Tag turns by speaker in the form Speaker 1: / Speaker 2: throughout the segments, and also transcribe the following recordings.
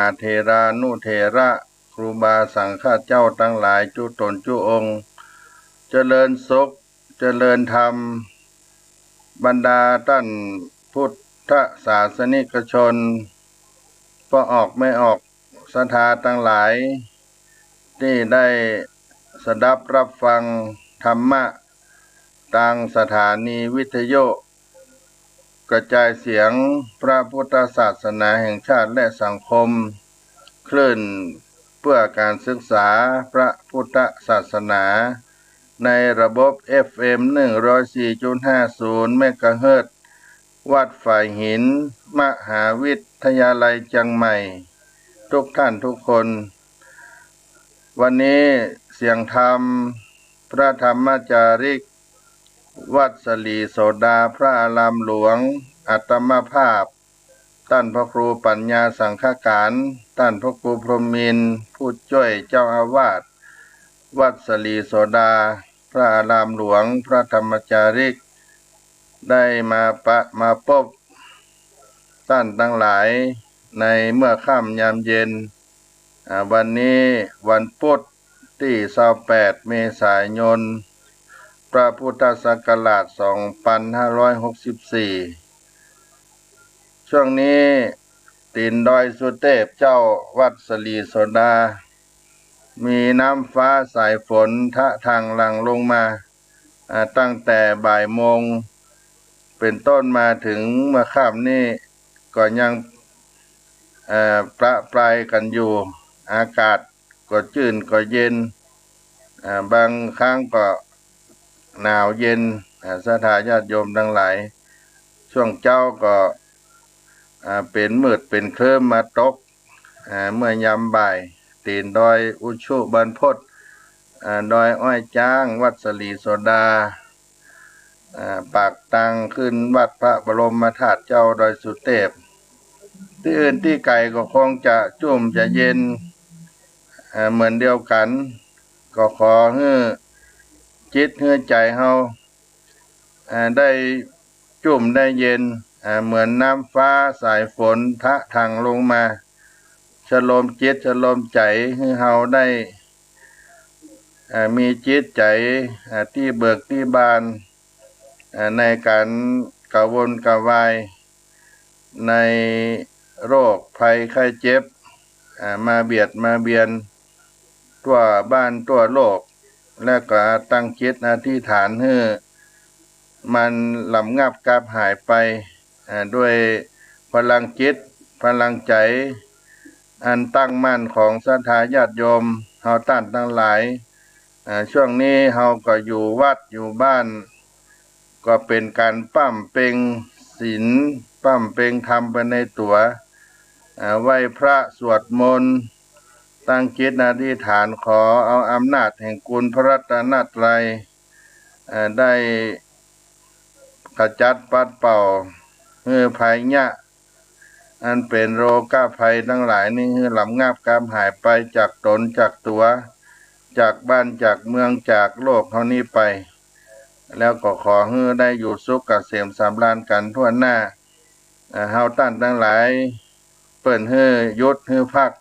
Speaker 1: อาเทรานุเทระครูบาสังฆเจ้าทั้งหลายจุตนจุองค์เจริญสุขเจริญธรรมบรรดาท่านพุทธศาสนิกชนพอออกไม่ออกศรัทธาทั้งหลายที่ได้สดับรับฟังธรรมะทางสถานีวิทยุกระจายเสียงพระพุทธศาสนาแห่งชาติและสังคมคลื่นเพื่อการศึกษาพระพุทธศาสนาในระบบ FM 104.50 เมกะเฮิรตซ์วัดฝ่ายหินมหาวิทยาลัยเชียงใหม่ทุกท่านทุกคนวันนี้เสียงธรรมพระธรรมจาริกวัดสลีโสดาพระอารามหลวงอัตมภาพท่านพระครูปัญญาสังฆการท่านพระครูพรหมินทร์ผู้ช่วยเจ้าอาวาสวัดสลีโสดาพระอารามหลวงพระธรรมจาริกได้มาพบท่านทั้งหลายในเมื่อค่ำยามเย็นวันนี้วันพุธที่28 เมษายนพระพุทธศักราช 2564 ช่วงนี้ตีนดอยสุเทพเจ้าวัดสลีโสดามีน้ำฟ้าสายฝนทะทางหลั่งลงมาตั้งแต่บ่ายโมงเป็นต้นมาถึงเมื่อค่ำนี้ก็ยังประปรายกันอยู่อากาศก็ชื้นก็เย็นบางครั้งก็หนาวเย็นศรัทธาญาติโยมทั้งหลายช่วงเจ้าก็เป็นมืดเป็นเคลิ้มมาตกเมื่อยามบ่ายตีนดอยอุชุบรรพตดอยอ้อยจ้างวัดสลีโสดาปากตังขึ้นวัดพระบรมธาตุเจ้าดอยสุเทพที่อื่นที่ไกลก็คงจะจุ่มจะเย็นเหมือนเดียวกันก็ขอให้จิตให้ใจเฮาได้จุ่มได้เย็นเหมือนน้ำฟ้าสายฝนทะทางลงมาฉโลมจิตฉโลมใจให้เฮาได้มีจิตใจที่เบิกที่บานในการกระวนกระวายในโรคภัยไข้เจ็บมาเบียดมาเบียนทั่วบ้านทั่วโลกและก็ตั้งจิตอธิษฐานให้มันลำงับกลับหายไปด้วยพลังจิตพลังใจอันตั้งมั่นของศรัทธาญาติโยมเฮาท่านทั้งหลายช่วงนี้เฮาก็อยู่วัดอยู่บ้านก็เป็นการปั้มเพ็งศีลปั้มเพ็งธรรมไปในตัวไหว้พระสวดมนต์ตั้งจิตอธิษฐานขอเอาอำนาจแห่งคุณพระรัตนตรัยได้ขจัดปัดเป่าภัยยะอันเป็นโรคภัยทั้งหลายนี้ให้ลำงับกามหายไปจากตนจากตัวจากบ้านจากเมืองจากโลกเท่านี้ไปแล้วก็ขอให้ได้อยู่สุขเกษมสำราญกันทั่วหน้าเฮาท่านทั้งหลายเปิ่นให้ยุดให้พัก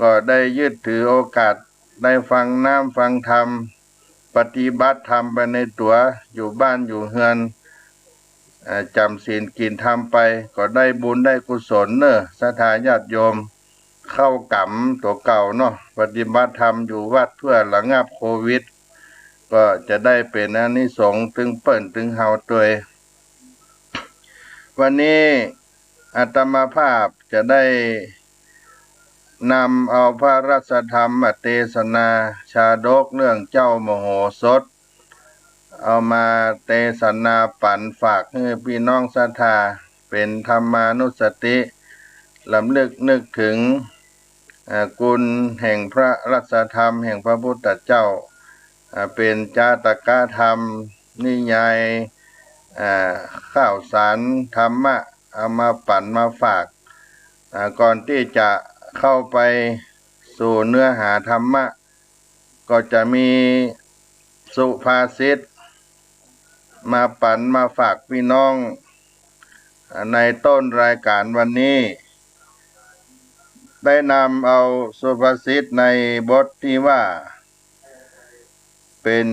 Speaker 1: ก็ได้ยึดถือโอกาสได้ฟังน้ำฟังธรรมปฏิบัติธรรมไปในตัวอยู่บ้านอยู่เฮือนจำศีลกินธรรมไปก็ได้บุญได้กุศลเนอะศรัทธาญาติโยมเข้ากรรมตัวเก่าเนาะปฏิบัติธรรมอยู่วัดเพื่อระงับโควิดก็จะได้เป็นอานิสงส์ถึงเปิ้นถึงเฮาตัววันนี้อาตมาภาพจะได้นำเอาพระราชธรรมมาเทศนาชาดกเรื่องเจ้ามโหสถเอามาเทศนาปั่นฝากให้พี่น้องศรัทธาเป็นธรรมานุสติลำลึกนึกถึงกุลแห่งพระราชธรรมแห่งพระพุทธเจ้าเป็นจาตกธรรมนิยายข้าวสารธรรมะเอามาปั่นมาฝากก่อนที่จะเข้าไปสู่เนื้อหาธรรมะก็จะมีสุภาษิตมาปั่นมาฝากพี่น้องในต้นรายการวันนี้ ได้นำเอาสุภาษิตในบทที่ว่าเป็น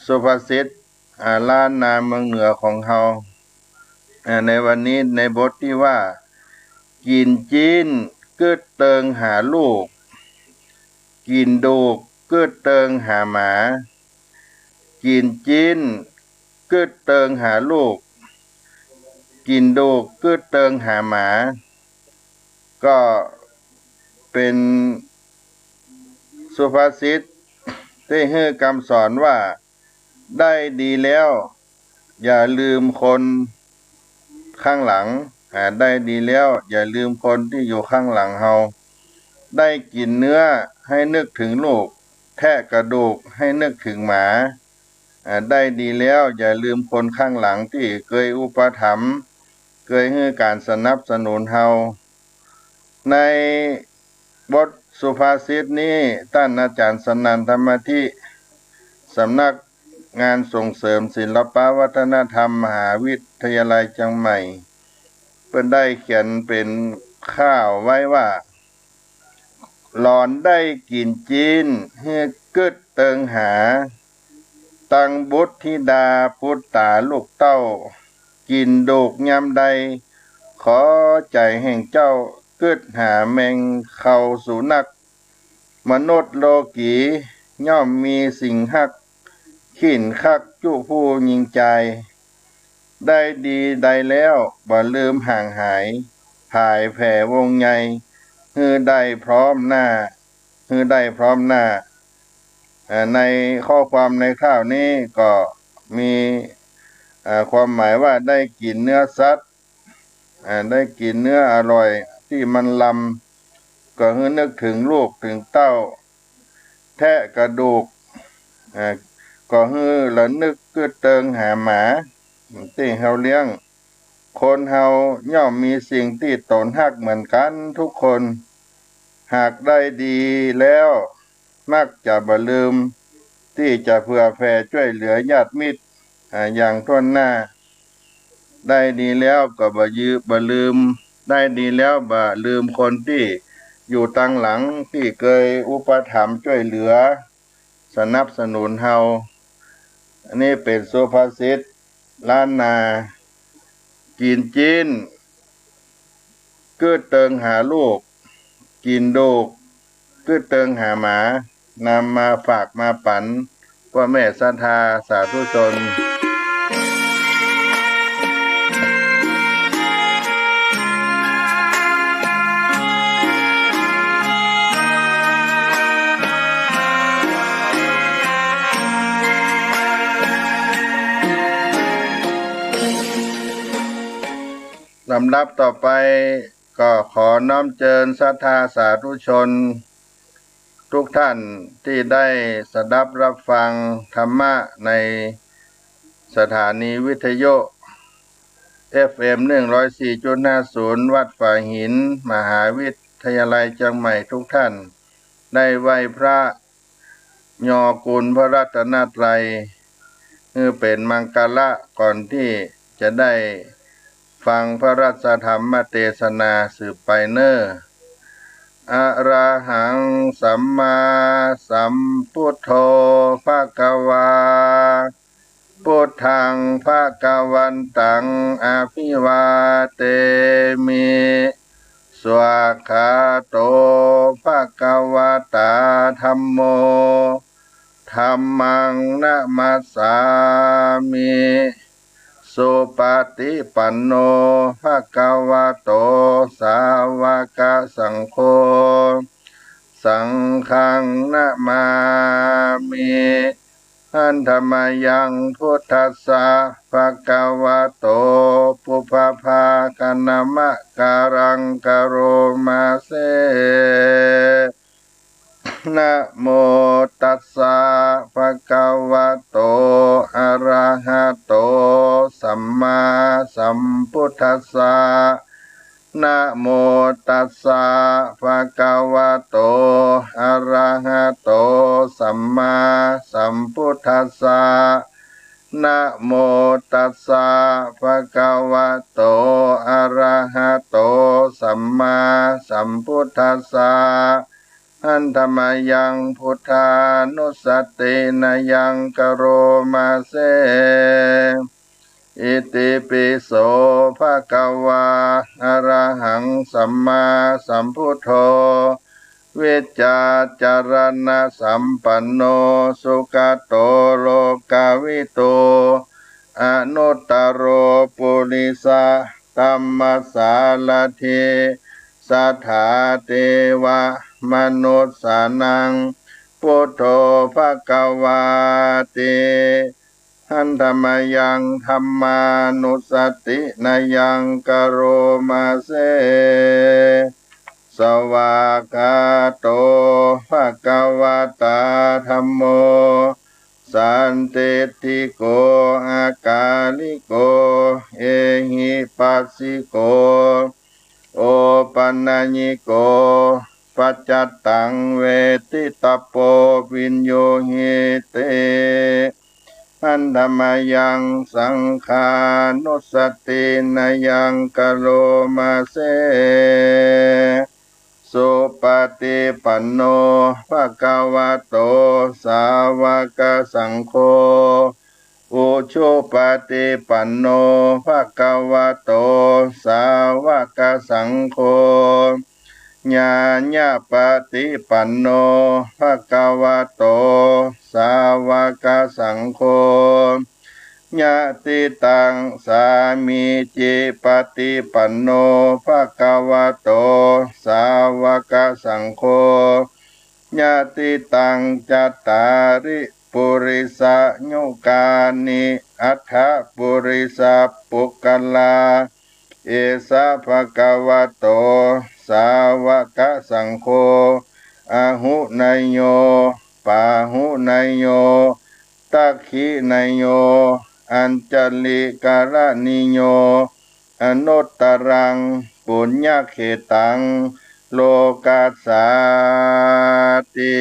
Speaker 1: สุภาษิตล้านนาเมืองเหนือของเฮาในวันนี้ในบทที่ว่ากินจีนกึดเติงหาลูกกินดูกกึดเติงหาหมากินจีนกึดเติงหาลูกกินดูกกึดเติงหาหมาก็เป็นสุภาษิตที่ให้คำสอนว่าได้ดีแล้วอย่าลืมคนข้างหลังได้ดีแล้วอย่าลืมคนที่อยู่ข้างหลังเฮาได้กินเนื้อให้นึกถึงลูกแทะกระดูกให้นึกถึงหมาได้ดีแล้วอย่าลืมคนข้างหลังที่เคยอุปถัมภ์เคยให้การสนับสนุนเฮาในบทสุภาษิตนี้ท่านอาจารย์สนันธรรมธิสำนักงานส่งเสริมศิลปวัฒนธรรมมหาวิทยาลัยเชียงใหม่เพิ่นได้เขียนเป็นข้าวไว้ว่าหลอนได้กินจีนเฮือกึดเติงหาตังบุตรธิดาพุทธาลูกเต้ากินดูกยามใดขอใจแห่งเจ้ากึดหาแมงเข้าสู่นักมนุษย์โลกีย่อมมีสิ่งฮักขินคักจุผู้ยิงใจได้ดีได้แล้วบ่ลืมห่างหายผายแผ่วงใหญ่ฮือได้พร้อมหน้าฮือได้พร้อมหน้าในข้อความในข้าวนี้ก็มีความหมายว่าได้กินเนื้อสัตว์ได้กินเนื้ออร่อยที่มันลำก็ฮือนึกถึงลูกถึงเต้าแทะกระดูกก็ฮือละนึกกึดเติงหาหมาที่เฮาเลี้ยงคนเฮาย่อมมีสิ่งที่ตนฮักเหมือนกันทุกคนหากได้ดีแล้วมักจะบ่ลืมที่จะเผื่อแผ่ช่วยเหลือญาติมิตรอย่างทั่วหน้าได้ดีแล้วก็บ่ลืมได้ดีแล้วบ่ลืมคนที่อยู่ตั้งหลังที่เคยอุปถัมภ์ช่วยเหลือสนับสนุนเฮาอันนี้เป็นสุภาษิตล้านนากินจีนกึดเติงหาลูกกินดูกกึดเติงหาหมานำมาฝากมาปันพ่อแม่ศรัทธาสาธุชนลำดับต่อไปก็ขอน้อมเจิญศรัทธาสาธุชนทุกท่านที่ได้สดับรับฟังธรรมะในสถานีวิทยุ FM 104.50 วัดฝ่ายหินมหาวิทยาลัยเชียงใหม่ทุกท่านได้ไหว้พระยอกุลพระรัตนตรัยเป็นมังกละก่อนที่จะได้ฟังพระราชธรรมเทศนาสืบไปเนออะระหังสัมมาสัมพุทโธภะคะวาพุทธังภะคะวันตังอภิวาเทมิสวากขาโตภะคะวะตาธัมโมธัมมังนะมัสสามิสุปฏิปันโนภะคะวะโตสาวกสังโฆสังฆังนะมามิหันธรรมยังพุทธัสสะภะคะวะโตปุพพาคณมะการังกโรมาเสนะโมตัสสะภะคะวะโตอะระหะโตสัมมาสัมพุทธัสสะนะโมตัสสะภะคะวะโตอะระหะโตสัมมาสัมพุทธัสสะ นะโมตัสสะภะคะวะโตอะระหะโตสัมมาสัมพุทธัสสะหันธรรมยังพุทธานุสตินะยังกโรมาเสอิติปิโสภะคะวะอะระหังสัมมาสัมพุทโธวิจจาจารณะสัมปันโนสุขโตโลกาวิโตอนุตตโรปุริสะธัมมสาลเทสัทธาเทวะมนุสสานังพุทโธภควาติหันธรรมยังธัมมานุสตินายังกโรมาเสสวากาโตภควตาธัมโมสันติติโกอากาลิโกเอหิปัสสิโกโอปัญญิโกปัจจตังเวทิตาโปวินโยหิเตอันธรรมยังสังขานุสตินายังกโลมาเสสุปฏิปันโนภะคะวะโตสาวกสังโฆอุชุปฏิปันโนภะคะวะโตสาวกสังโฆญาญาปฏิปันโนภะคะวะโตสาวกสังโฆญาติตังสามีจิปฏิปันโนภะคะวะโตสาวกสังโฆญาติตังจัตตาริปุริสะยุกานิอัฏฐปุริสะปุกลาเอสะภะคะวะโตสาวกสังโฆอะหุนยโยปาหุนยโยตัคขินยโยอัญจลิกาลนิโยอนุตตรังปุญญเขตังโลกัสสาติ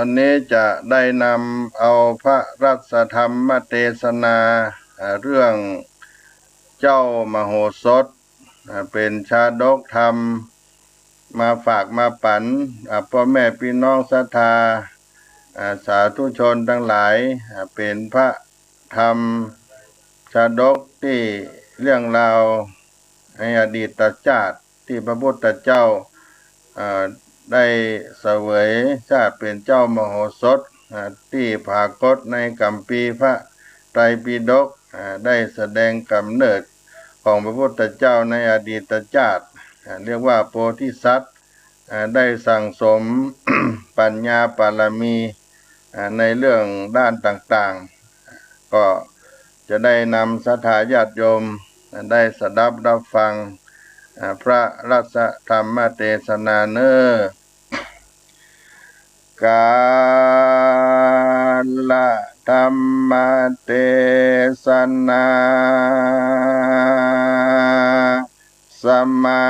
Speaker 1: วันนี้จะได้นำเอาพระรัตธรรมเทศนาเรื่องเจ้ามโหสถเป็นชาดกธรรมมาฝากมาปันพ่อแม่พี่น้องศรัทธาสาธุชนทั้งหลายเป็นพระธรรมชาดกที่เรื่องราวในอดีตชาติที่พระพุทธเจ้าได้เสวยชาติเป็นเจ้ามโหสถที่ปรากฏในคัมภีร์พระไตรปิฎกได้แสดงกำเนิดของพระพุทธเจ้าในอดีตชาติเรียกว่าโพธิสัตว์ได้สั่งสม ปัญญาบารมีในเรื่องด้านต่างๆก็จะได้นำศรัทธาญาติโยมได้สดับรับฟังพระรัตธรรมเทศนาเนอกาลธรรมเทศนาสมา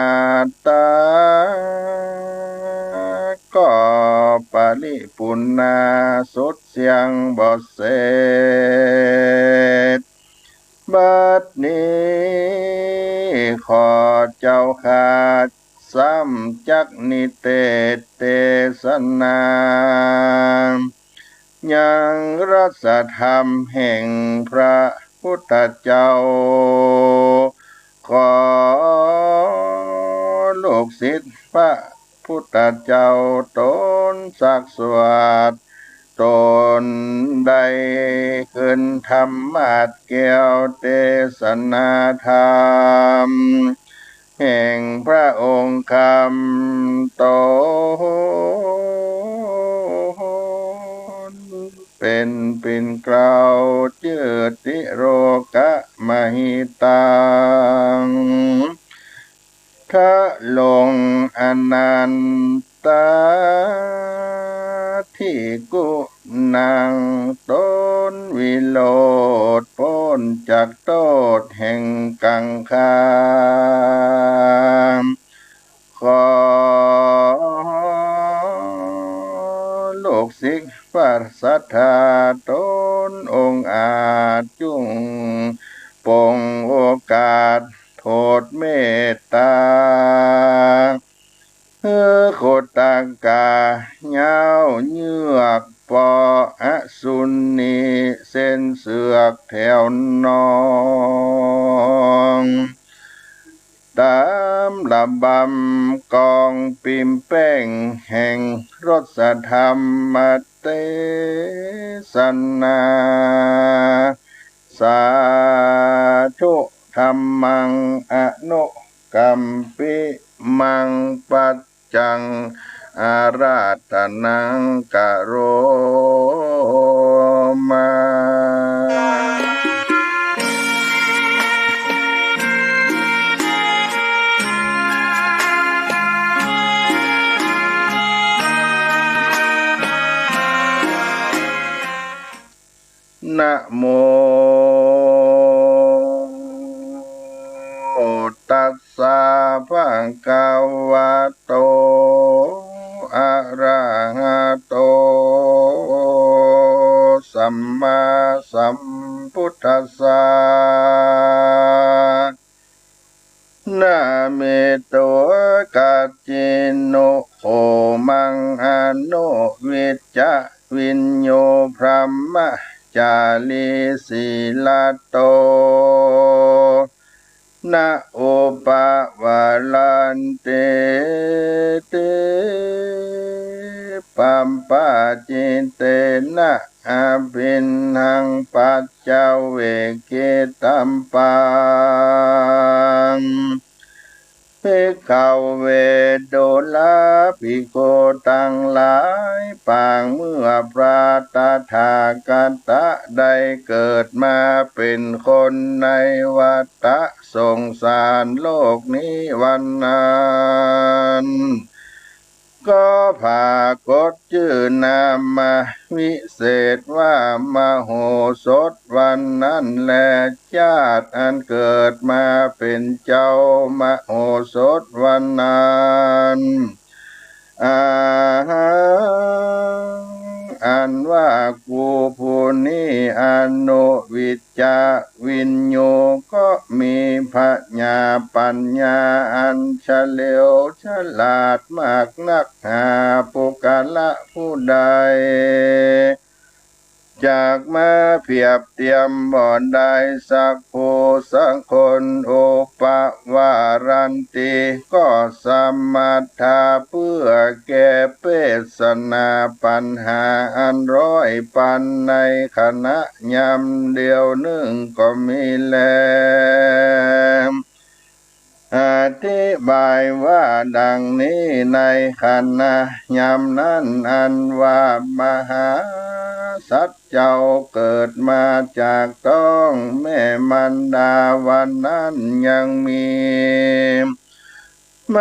Speaker 1: ตาก็ปริปุณนาสุดเสียงบทเสดบัดนี้ขอเจ้าข้าสัมจักนิเทศเทศนายังรัสธรรมแห่งพระพุทธเจ้าขอลูกศิษย์พระพุทธเจ้าตนศักดิ์สวัสดิ์ตนได้ขึ้นธรรมัสเกี่ยวเทศนาธรรมแห่งพระองค์คำโตเป็นกล่าวจืดติโรกะมหิตังทะลง นันตาที่กุนังต้นวิโรธพ้นจากโทษแห่งกังคามขอลูกศิษย์ปัสสัทธาตนองค์อาจจุงปงโอกาสโทษเมตตาโคตังกาเงาเยือกปออสุนีเส้นเสือกแถวนองตามระบำกองปิมแป้งแห่งรสธรรมเตสนาสาธุธัมมังอนุกัมปิมังปัจจังอาราธนังกะโรมานะโมตัสสะภะคะวะโตอะระหะโตสัมมาสัมพุทธัสสะนะเมโตกัจจินโนโหมังอโนวิจจวินโยพรหมจาลีสีลาโตนะโอปาวาลันเตเตปัมปะจินเตนะอาภินหังปัจจเวกตัมปังภิกขเวโดลาภิกขุทั้งหลายปางเมื่อพระตถาคตได้เกิดมาเป็นคนในวัฏสงสารโลกนี้วันนั้นก็ภากฏชื่อนามวิเศษว่ามโหสถวันนั้นแลชาติอันเกิดมาเป็นเจ้ามโหสถวันนั้นอันว่ากูผู้นี้อนุวิจจวินโยก็มีปัญญาอันเฉลียวฉลาดมากนักหาปุกละผู้ใดจากมาเพียบเทียมบ่ได้สักผู้สักคนโอปวารันติก็สมัทธาเพื่อแก้เปสนาปัญหาอันร้อยปันในขณะยามเดียวหนึ่งก็มีแล้วอธิบายว่าดังนี้ในขณะยามนั้นอันว่ามหาสัตว์เจ้าเกิดมาจากท้องแม่มันดาวันนั้นยังมีม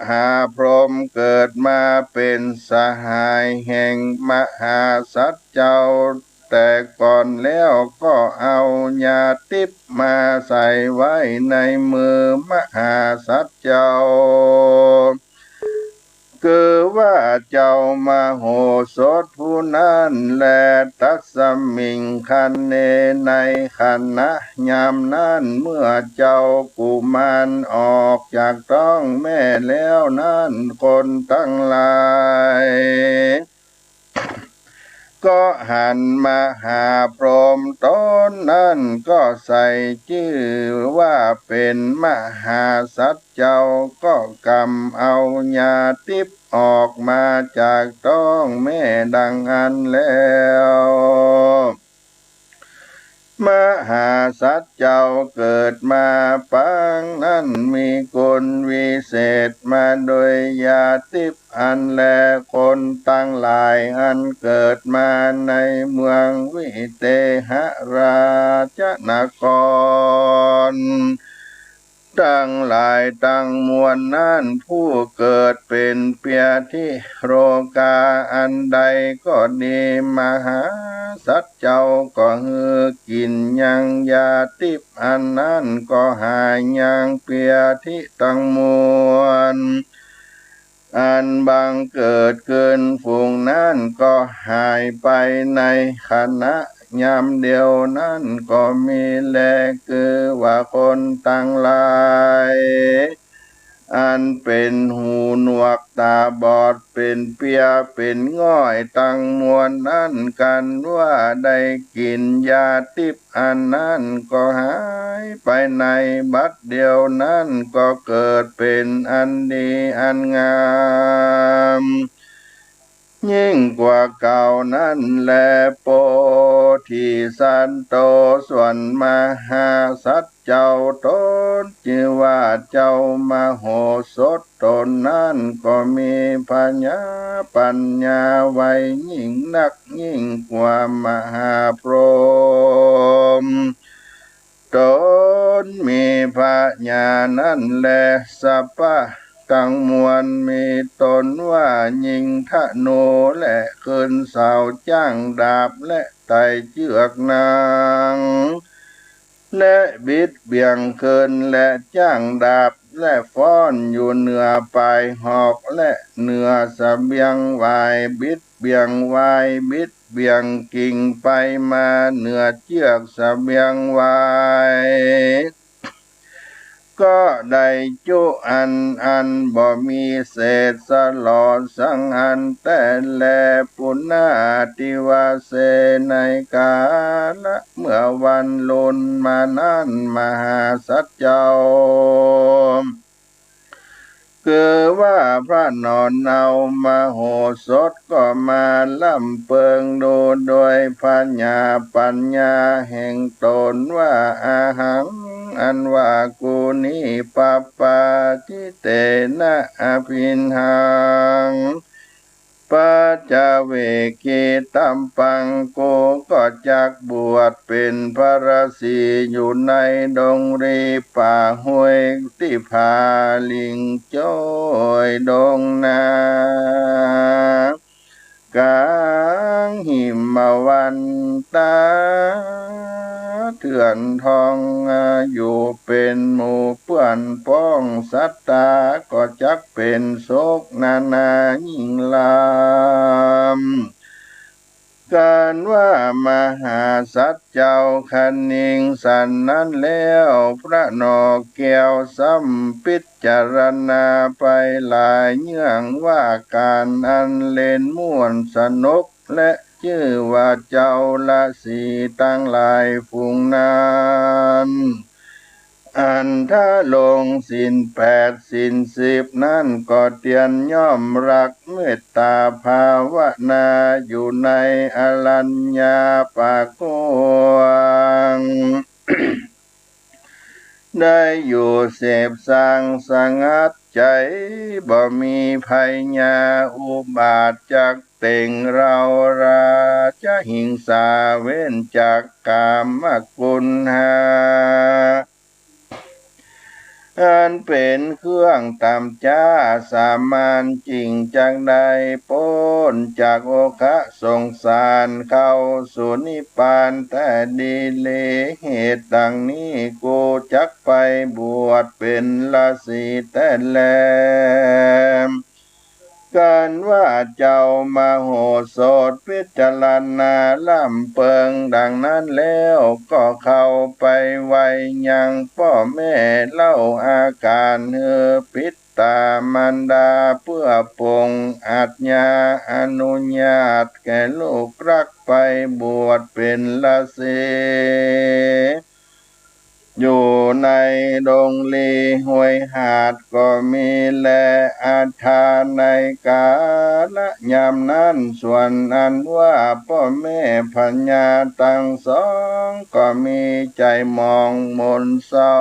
Speaker 1: หาพรหมเกิดมาเป็นสหายแห่งมหาสัตว์เจ้าแต่ก่อนแล้วก็เอายาทิพย์มาใส่ไว้ในมือมหาสัตว์เจ้าคือว่าเจ้ามโหสถผู้นั้นแลตัสมิงคันเนในขณะยามนั้นเมื่อเจ้ากุมารออกจากท้องแม่แล้วนั้นคนทั้งหลายก็หันมาหาพรหมตนนั้นก็ใส่ชื่อว่าเป็นมหาสัตว์เจ้าก็กำเอาญาทิพย์ออกมาจากท้องแม่ดังอันแล้วมหาสัตว์เจ้าเกิดมาปางนั้นมีกุลวิเศษมาโดยญาติอันแลคนตั้งหลายอันเกิดมาในเมืองวิเตหราชนคร ตั้งหลายตั้งมวลนั้นผู้เกิดเป็นเปียที่โรกาอันใดก็ดีมหาสัจเจ้าก็ฮือกินยังยาติบอันนั้นก็หายยังเปียที่ตั้งมวลอันบังเกิดเกินฝูงนั้นก็หายไปในขณะยามเดียวนั้นก็มีแลคือว่าคนตั้งหลายอันเป็นหูหนวกตาบอดเป็นเปียเป็นง่อยตั้งมวลนั้นกันว่าได้กินยาติบอันนั้นก็หายไปในบัดเดียวนั้นก็เกิดเป็นอันดีอันงามยิ่งกว่าเก่านั้นแลโปธิสัตโตส่วนมหาสัจเจ้าตนชื่อว่าเจ้ามโหสถตนนั้นก็มีปัญญาไว้ยิ่งนักยิ่งกว่ามหาพรหมตนมีปัญญานั้นแลสัพพะตั้งมวลมีตนว่ายิงธนูและคืนเสาจ้างดาบและไต่เชือกนางและบิดเบี่ยงคืนและจ้างดาบและฟ้อนอยู่เหนือปลายหอกและเหนือเสบียงวายบิดเบี่ยงวายบิดเบี่ยงกิ่งไปมาเหนือเชือกเสบียงวายก็ได้จุอันบ่มีเศษสลอดสังอันแต่แลปุณาติวาเสในกาละเมื่อวันลุนมานั้นมหาสัจเจ้าคือว่าพระนอนเอามโหสถก็มาล่ำเปิงดูโดยปัญญาแห่งตนว่าอาหังอันว่ากูนี้ปปปาทิเตนะอภินหังปัจจเวกิตัมปังโกก็จักบวชเป็นพระฤาษีอยู่ในดงรีป่าห้วยที่ผาลิงจ้อยดงนากลางหิมวันตาเถื่อนทองอยู่เป็นหมู่เพื่อนป้องสัตตาก็จักเป็นโศกนานายิ่งลำการว่ามหาสัจเจ้าคันนิงสันนั้นแล้วพระนอแก้วสัมพิจารณาไปหลายเนื่องว่าการอันเล่นม่วนสนุกและชื่อว่าเจ้าละสีตั้งหลายฝูงนั้นอันถ้าลงศีล8ศีล10นั่นก็เตียนย่อมรักเมตตาภาวนาอยู่ในอรัญญาปากวง ได้อยู่เสพสังสงัดใจบ่มีภัยญาอุบาทจากเต่งเราราจะหิงสาเว้นจากกามกุณหาอันเป็นเครื่องตามจ้าสามานจริงจากใดพ้นจากโอคะสงสารเข้าสู่นิพพานแต่ดีเลเหตุดังนี้กูจักไปบวชเป็นฤาษีแต่แลการว่าเจ้ามโหสถพิจารณาล่ำเปิงดังนั้นแล้วก็เข้าไปไว้ยังพ่อแม่เล่าอาการปิตตามารดาเพื่อปงอาจญาอนุญาตแก่ลูกรักไปบวชเป็นฤาษีอยู่ในดงลีห้วยหาดก็มีแลอาทานในกาละยามนั้นส่วนอันว่าพ่อแม่พัญญาตั้งสองก็มีใจมองมนเศร้า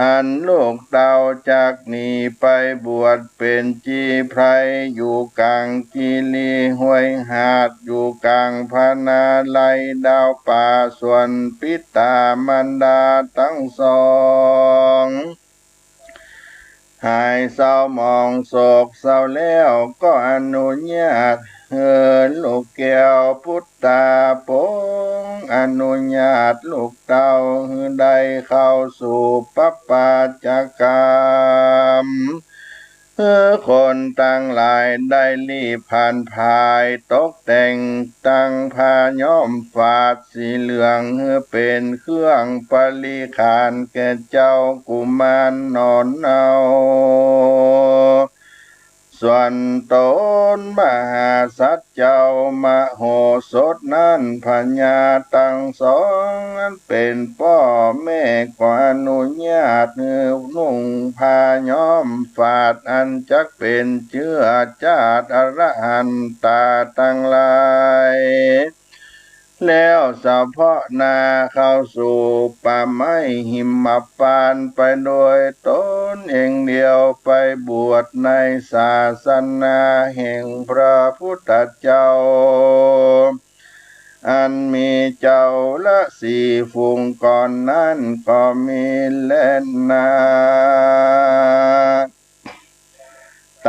Speaker 1: อันลูกเต่าจากนี้ไปบวชเป็นจีไพรอยู่กลางกีรีห้วยหาดอยู่กลางพนาไลดาวป่าส่วนปิตามันดาทั้งสองหายเศร้ามองโศกเศร้าแล้วก็อนุญาตลูกแก้วพุทธาปงอนุญาตลูกเต่าได้เข้าสู่ปัปปาจกรรมคนตั้งหลายได้รีบผ่านภายตกแต่งตั้งผ้าย้อมฝาดสีเหลืองเป็นเครื่องปริขานแก่เจ้ากุมารนอนเอาส่วนตนมหาสัจเจ้ามโหสถนั้นพญาตั้งสองนั้นเป็นพ่อแม่ก็อนุญาตนุ่งผ้าย้อมฝาดอันจักเป็นเชื้อชาติอรหันตาตั้งหลายแล้วเฉพาะนาเข้าสู่ป่าไม้หิมพานต์ไปโดยตนเองเดียวไปบวชในศาสนาแห่งพระพุทธเจ้าอันมีเจ้าละสี่ฝูงก่อนนั้นก็มีแล่นนา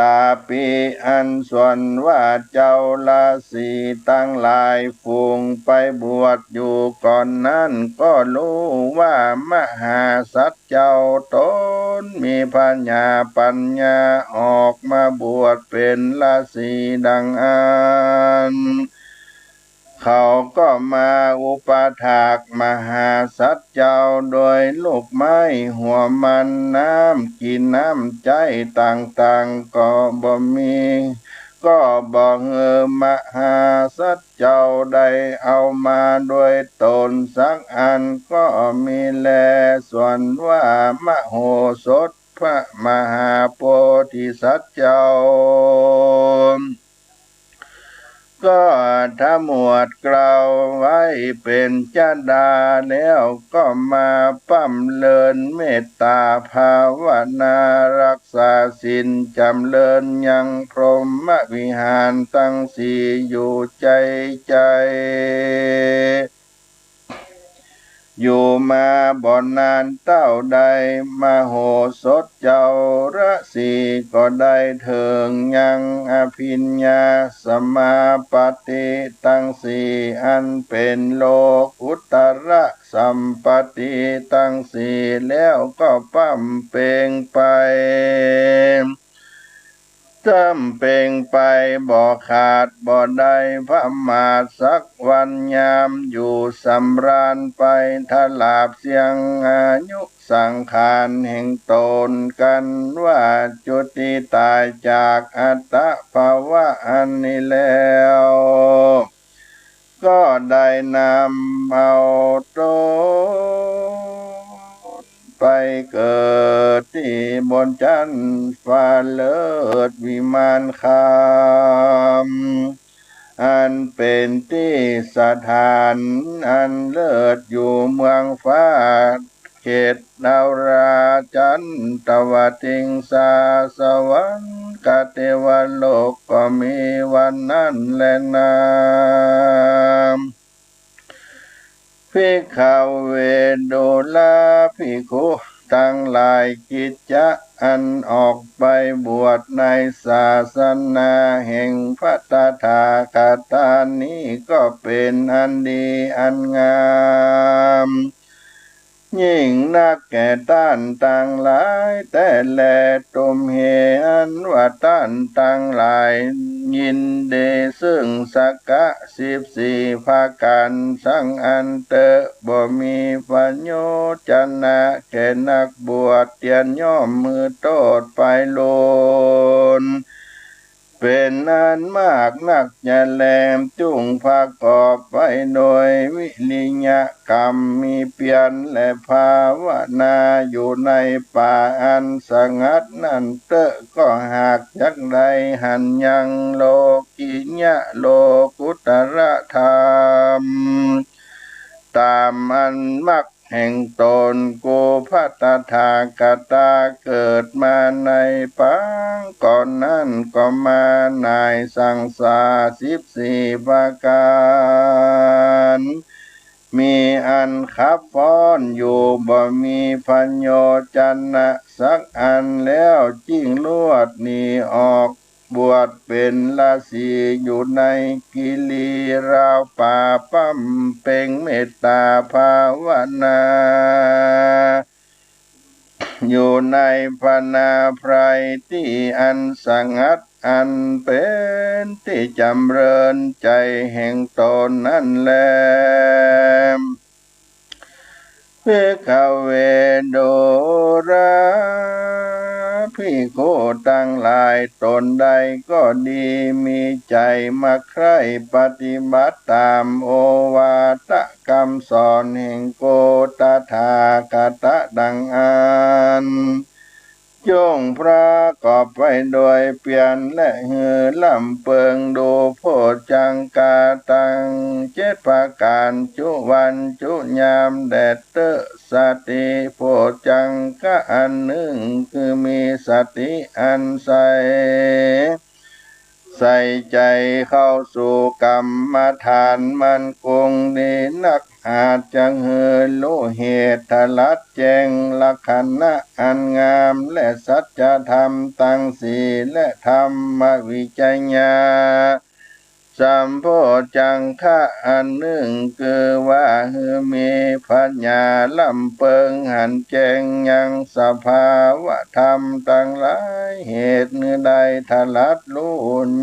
Speaker 1: ตาปีอันส่วนว่าเจ้าละสีตั้งหลายฝูงไปบวชอยู่ก่อนนั้นก็รู้ว่ามหาสัจเจ้าตนมีปัญญาออกมาบวชเป็นละสีดังอันเขาก็มาอุปถากมหาสัจเจ้าโดยลูกไม้หัวมันน้ำกินน้ำใจต่างๆก็บ่มีก็บอกมหาสัจเจ้าได้เอามาโดยตนสักอันก็มีแลส่วนว่ามโหสถพระมหาโพธิสัตว์เจ้าก็ถ้าหมวดกล่าวไว้เป็นจดาแล้วก็มาปั้มเลินเมตตาภาวนารักษาศีลจำเริญยังพรหมวิหารตั้งสี่อยู่ใจอยู่มาบ่นานเต้าใดมโหสถเจ้าระสีก็ได้เถิงยังอภิญญาสมาปฏิตั้งสี่อันเป็นโลกุตตรสัมปติตั้งสี่แล้วก็ปั้มเปงไปจำเป่งไปบ่ขาดบ่ได้พระมาสักวันยามอยู่สำราญไปทลาบเสียงอายุสังขารแห่งตนกันว่าจุติตายจากอัตตภาวะอันนี้แล้วก็ได้นำเอาตนไปเกิดที่บนจันทร์ฟ้าเลิศวิมานคามอันเป็นที่สถานอันเลิศอยู่เมืองฟ้าเขตดาวราจันตวติงสาสวรรค์กเทวโลกก็มีวันนั้นแลนามภิกขเวดุลาภิกขุทั้งหลายกิจจะอันออกไปบวชในศาสนาแห่งพระตถาคตานี้ก็เป็นอันดีอันงามยิ่งนักแก่ท่านต่างหลายแต่แลตุมเหอันว่าท่านต่างหลายยินดีซึ่งสักกะ14ภากันสังอันเตอบ่มีปัญโยชนะแก่นักบวชเตียนย่อมมือโตดไปโลนเป็นอันมากนักจะแลมจุงประกอบไปโดยวิริยกรรมมีเพียรและภาวนาอยู่ในป่าอันสงัดนั่นเตอก็หากจักใดหันยังโลกิญะโลกุตระธรรม ตามอันมักแห่งตนโกภัตตถากตาเกิดมาในปังก่อนนั้นก็มานายสังสา14ประการมีอันขับฟ้อนอยู่บ่มีพัญโยจันนะสักอันแล้วจิ้งลวดหนีออกบวชเป็นราศีอยู่ในกิลีราวป่าปั้มเป่งเมตตาภาวนาอยู่ในพนาไพรที่อันสงัดอันเป็นที่จำเริญใจแห่งตนนั่นแลภิกขเวโดราภิกขุทั้งหลายตนใดก็ดีมีใจมาใคร่ปฏิบัติตามโอวาทคำสอนแห่งโกตถาคตดังอันจงประกอบไปโดยเปลี่ยนและหือลำเปิงดูโพจังกาตัง7ประการจุวันจุยามแดดเตสติโพจังกะอันหนึ่งคือมีสติอันใส่ใจเข้าสู่กรรมฐานมันคงดีนักอาจจะเหือรู้เหตุลัดแจ้งลักษณะอันงามและสัจธรรมตั้งสีและธรรมวิจัยญาสัมโพจังคะอันหนึ่งคือว่ามีปัญญาลำเปิงหันแจ้งยังสภาวะธรรมตั้งหลายเหตุใดทลัดรู้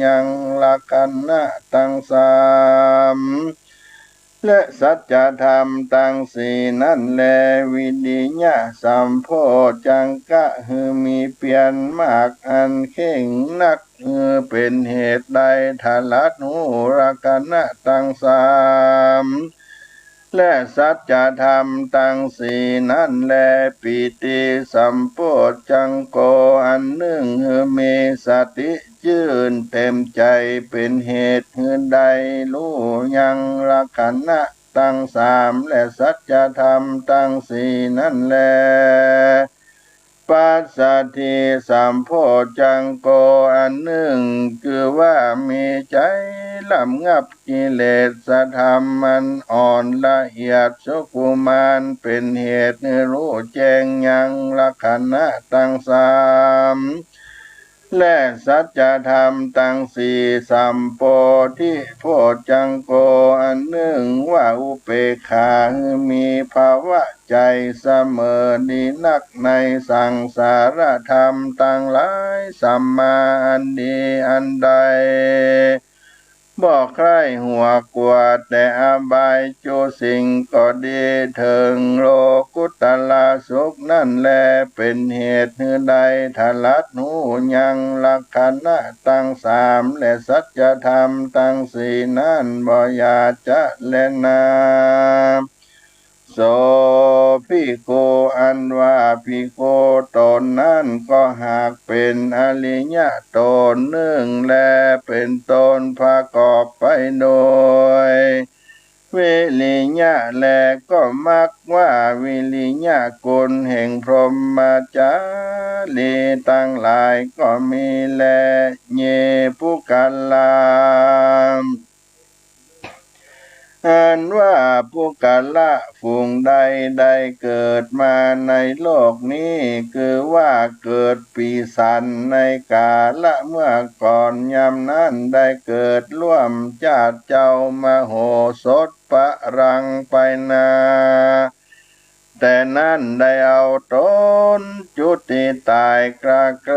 Speaker 1: ยังลักษณะตั้งสามและสัจธรรมตั้งสี่นั่นแลวิริยะสัมโพจังกะมีเปลี่ยนมากอันเข่งนักเป็นเหตุใดทลัดหูรักณะตั้งสามและสัจธรรมตั้งสี่นั่นแลปิติสัมโพจังโกอันหนึ่งมีสติชื่นเต็มใจเป็นเหตุใดรู้ยังลักษณะตั้งสามและสัจธรรมตั้งสี่นั่นแลปัสสัทธิสัมโพจังโกอันหนึ่งคือว่ามีใจลำงับกิเลสธรรมมันอ่อนละเอียดสุขุมานเป็นเหตุรู้แจ้งยังลักษณะตั้งสามและสัจธรรมตั้งสี่สัมโพธิโพจังโกอันหนึ่งว่าอุเปกขามีภาวะใจเสมอดีนักในสังสารธรรมตั้งหลายสัมมาอันดีอันใดบอกใครหัวกวาดแต่อบายจุสิ่งก็ดีถึงโลกุตลาสุขนั่นแลเป็นเหตุใดทลัดหูยังลักษณะตั้งสามและสัจธรรมตั้งสี่นั่นบ่อยากจะเล่นนาโสภิกขุอันว่าภิกขุตนนั้นก็หากเป็นอริยะตนหนึ่งและเป็นตนประกอบไปโดยวิริยะแลก็มักว่าวิริยะกุลแห่งพรหมจารีตั้งหลายก็มีแลเยปุกัลลาอันว่าผู้กาละฝูงใดได้เกิดมาในโลกนี้คือว่าเกิดปีสันในกาละเมื่อก่อนยามนั้นได้เกิดร่วมชาติเจ้ามโหสถปรังไปนาแต่นั่นได้เอาตนจุติตายก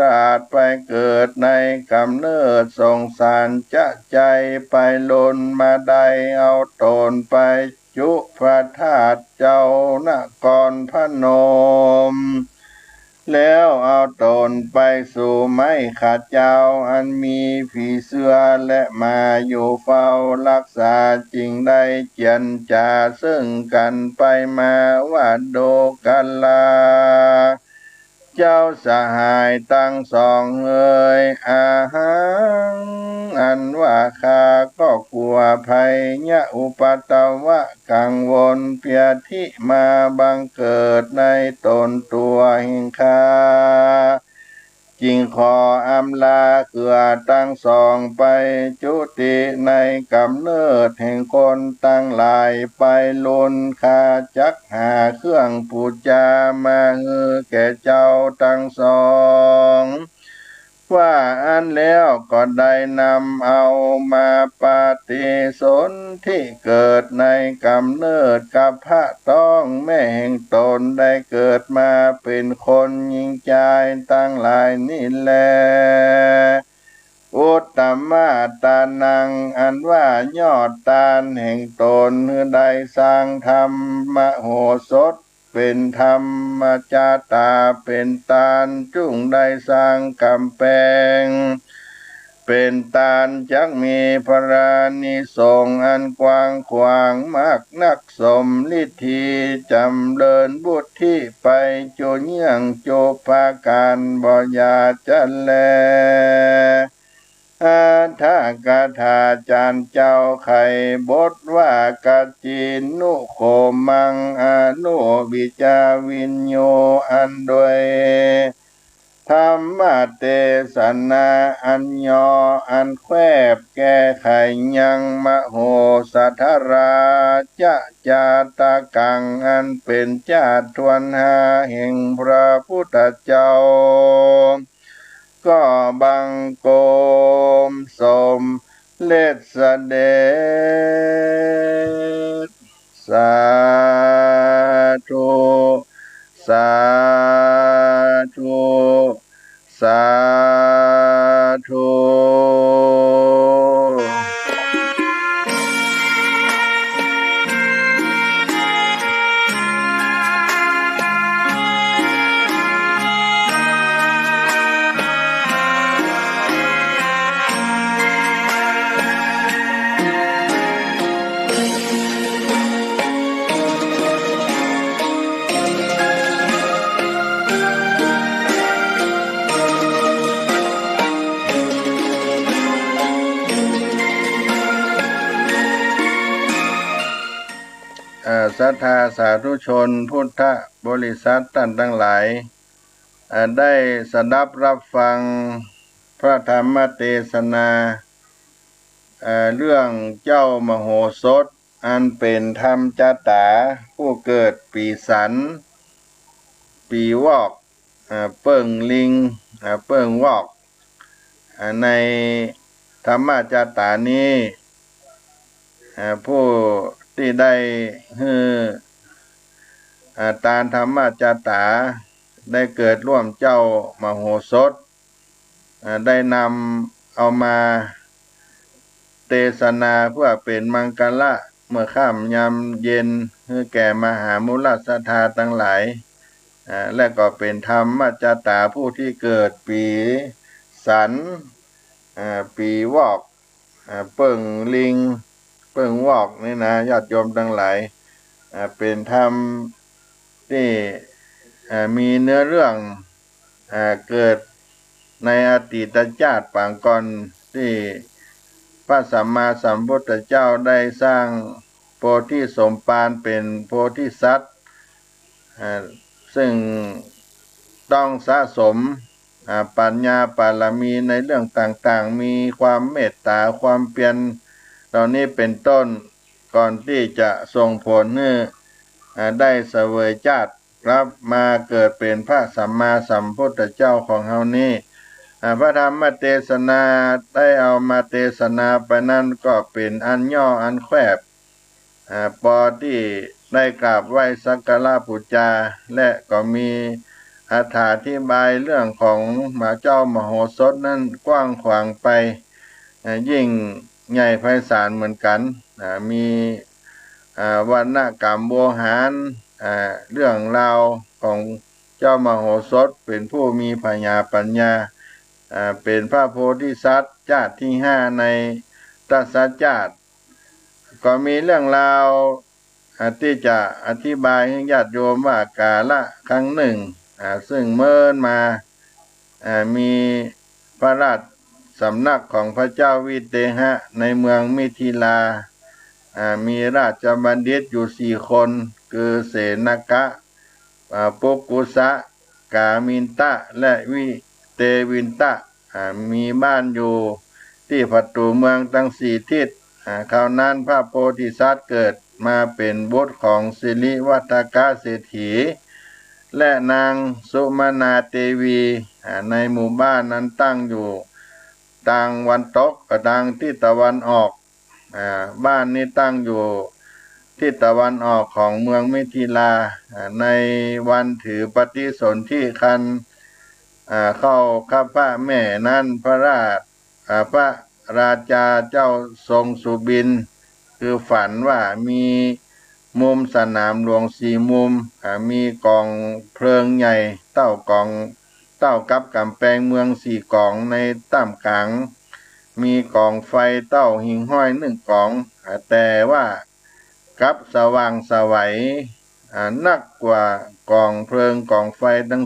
Speaker 1: ราดไปเกิดในกำเนิดสงสารจะใจไปลนมาได้เอาตนไปจุพระธาตุเจ้านครพนมแล้วเอาตนไปสู่ไม้ขัดเจ้าอันมีผีเสื้อและมาอยู่เฝ้ารักษาจริงได้เจียนจาซึ่งกันไปมาว่าโดกันลา เจ้าสหายตั้งสองเอ่ยอาหังอันว่าข้าก็กลัวภัยยะอุปตวะกังวลเพียทิมาบังเกิดในตนตัวหิงคาจิงขออำลาเกือตั้งสองไปจุติในกำเนิดแห่งคนตั้งหลายไปลุนคาจักหาเครื่องปูจามาฮือแก่เจ้าตั้งสองว่าอันแล้วก็ได้นำเอามาปฏิสนที่เกิดในกำเนิดกับพระต้องแม่แห่งตนได้เกิดมาเป็นคนหญิงชายตั้งหลายนี่แลอุตตมาตานังอันว่ายอดตาลแห่งตนได้สร้างธรรมมโหสถเป็นธรรมจาตาเป็นตาลจุงได้สร้างกำแพงเป็นตาลจักมีพรานิสงส์อันกว้างขวางมากนักสมฤทธิจำเดินบุตรที่ไปโจเยี่ยงโจปาการบ่ยาจันแลอาทากาถาจารย์เจ้าไข่บทว่ากาจินุโคมังอนุบิจาวินโยอันโดยธรรมเทศนาอันยออันแควบแก้ไขยังมโหสัทราจะจาตากังอันเป็นจาตทวนหาแห่งพระพุทธเจ้าก็บังโกมสมเลสเสด็จสาธุสาธุสาธุศรัทธาสาธุชนพุทธบริษัทท่านทั้งหลายได้สดับรับฟังพระธรรมเทศนาเรื่องเจ้ามโหสถอันเป็นธรรมจาตาผู้เกิดปีสันปีวอกเปิงลิงเปิงวอกในธรรมจาตานี้ผู้ที่ได้ตามธรรมจาตาได้เกิดร่วมเจ้ามโหสถได้นำเอามาเทศนาเพื่อเป็นมังคละเมื่อค่ำยามเย็นให้แก่มหามุลศรัทธาทั้งหลายและก็เป็นธรรมจาตาผู้ที่เกิดปีสันปีวอกเปิงลิงเปิงวอกนี่นะญาติโยมทั้งหลายเป็นธรรมที่มีเนื้อเรื่องเกิดในอดีตชาติปางก่อนที่พระสัมมาสัมพุทธเจ้าได้สร้างโพธิสมภารเป็นโพธิสัตว์ซึ่งต้องสะสมปัญญาบารมีในเรื่องต่างๆมีความเมตตาความเพียรเหล่านี้เป็นต้นก่อนที่จะส่งผลให้ได้เสวยชาติรับมาเกิดเป็นพระสัมมาสัมพุทธเจ้าของเฮานี้พระธรรมเทศนาได้เอามาเทศนาไปนั่นก็เป็นอันย่ออันแคบปอที่ได้กราบไหว้สักการะบูชาและก็มีอธิบายเรื่องของหมาเจ้ามโหสถนั้นกว้างขวางไปยิ่งใหญ่ไพศาลเหมือนกันมีวรรณกรรมโวหารเรื่องราวของเจ้ามโหสถเป็นผู้มีปัญญาเป็นพระโพธิสัตว์ชาติที่5ในตัสสชาติก็มีเรื่องราวที่จะอธิบายให้ญาติโยมว่ากาละครั้งหนึ่ง ซึ่งเมื่อมามีพระราชสำนักของพระเจ้าวิเตหะในเมืองมิถิลามีราชบัณฑิตอยู่4 คนคือเสนกะปุกกุสะกามินตะและวิเตวินตะมีบ้านอยู่ที่ประตูเมืองทั้ง4 ทิศคราวนั้นพระโพธิสัตว์เกิดมาเป็นบุตรของสิริวัฒกะเศรษฐีและนางสุมาณาเทวีในหมู่บ้านนั้นตั้งอยู่ทางวันตกกับทางทิศตะวันออกบ้านนี้ตั้งอยู่ทิศตะวันออกของเมืองมิถิลาในวันถือปฏิสนธิครรภ์เข้าข้าพระแม่นั้นพระราชาเจ้าทรงสุบินคือฝันว่ามีมุมสนามหลวง4 มุมมีกองเพลิงใหญ่เต้ากับกำแพงเมือง4 กองในต่ำกลางมีกองไฟเต้าหิ่งห้อย1 กองแต่ว่ากับสว่างสวัยนักกว่ากองเพลิงกองไฟทั้ง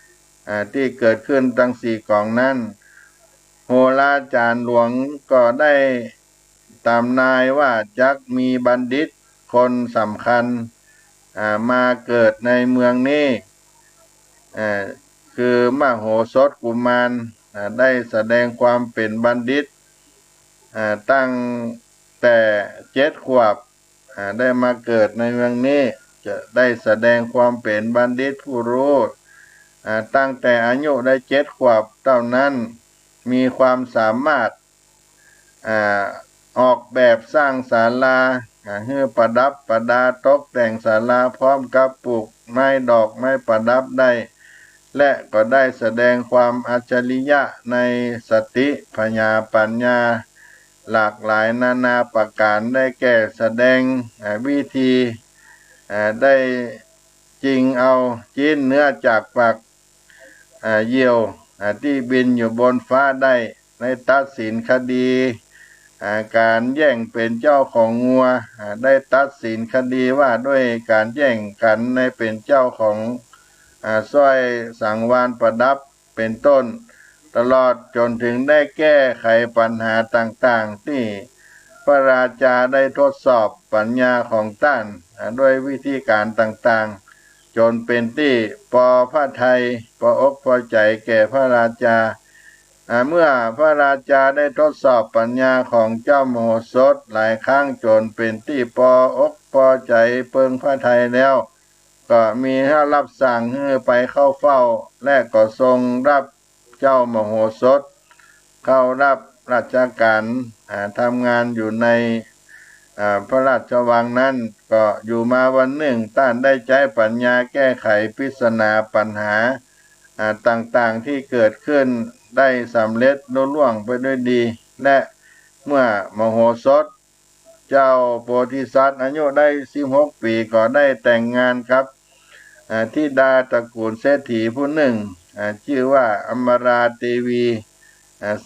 Speaker 1: 4ที่เกิดขึ้นทั้ง4 กองนั้นโหราจารย์หลวงก็ได้ตามนายว่าจักมีบัณฑิตคนสำคัญมาเกิดในเมืองนี้คือมโหสถกุมารได้แสดงความเป็นบัณฑิตตั้งแต่7 ขวบได้มาเกิดในเมืองนี้จะได้แสดงความเป็นบัณฑิตผู้รู้ตั้งแต่อายุได้7 ขวบเท่านั้นมีความสามารถออกแบบสร้างศาลาให้ประดับประดาตกแต่งศาลาพร้อมกับปลูกไม้ดอกไม้ประดับได้และก็ได้แสดงความอัจฉริยะในสติปัญญาหลากหลายนานาประการได้แก่แสดงวิธีได้จริงเอาจิ้นเนื้อจากปากเหยี่ยวที่บินอยู่บนฟ้าได้ในตัดสินคดีการแย่งเป็นเจ้าของงัวได้ตัดสินคดีว่าด้วยการแย่งกันในเป็นเจ้าของสร้อยสังวาลประดับเป็นต้นตลอดจนถึงได้แก้ไขปัญหาต่างๆที่พระราชาได้ทดสอบปัญญาของท่านด้วยวิธีการต่างๆจนเป็นที่พอพระทัยพออกพอใจแก่พระราชาเมื่อพระราชาได้ทดสอบปัญญาของเจ้ามโหสถหลายครั้งจนเป็นที่พออกพอใจเปิงพระทัยแล้วก็มีให้รับสั่งให้ไปเข้าเฝ้าและก็ทรงรับเจ้ามโหสถเข้ารับราชการทำงานอยู่ในพระราชวังนั้นก็อยู่มาวันหนึ่งท่านได้ใช้ปัญญาแก้ไขปริศนาปัญหาต่างๆที่เกิดขึ้นได้สำเร็จลุล่วงไปด้วยดีและเมื่อมโหสถเจ้าโพธิสัตว์อายุได้16 ปีก็ได้แต่งงานครับธิดาตระกูลเศรษฐีผู้หนึ่งชื่อว่าอมราเทวี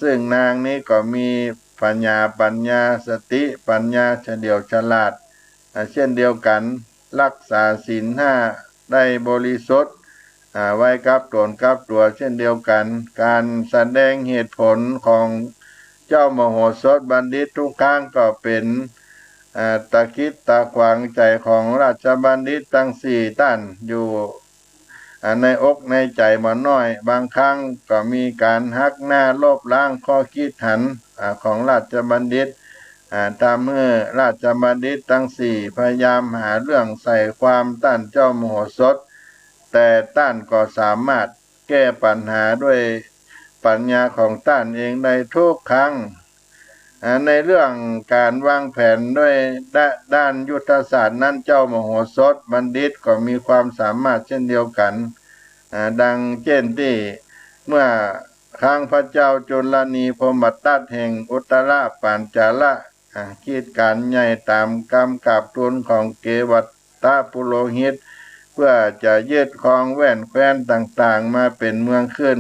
Speaker 1: ซึ่งนางนี้ก็มีปัญญาสติปัญญาเฉลียวฉลาดเช่นเดียวกันรักษาศีล 5ได้บริสุทธิ์ไว้กับตนกับตัวเช่นเดียวกันการแสดงเหตุผลของเจ้ามโหสถบัณฑิตทุกครั้งก็เป็นตะคิดตะขวางใจของราชบัณฑิตทั้ง4ท่านอยู่ในอกในใจมาน้อยบางครั้งก็มีการหักหน้าลบล้างข้อคิดหันของราชบัณฑิตตามเมื่อราชบัณฑิตทั้ง4พยายามหาเรื่องใส่ความต้านเจ้ามโหสถแต่ต้านก็สามารถแก้ปัญหาด้วยปัญญาของต้านเองได้ทุกครั้งในเรื่องการวางแผนด้วยด้านยุทธศาสตร์นั้นเจ้ามโหสถบัณฑิตก็มีความสามารถเช่นเดียวกันดังเช่นที่เมื่อครั้งพระเจ้าจุลนีพรหมทัตแห่งอุตรปัญจาละคิดการใหญ่ตามกำกับทูลของเกวัตตปุโรหิตเพื่อจะยึดครองแว่นแคว้นต่างๆมาเป็นเมืองขึ้น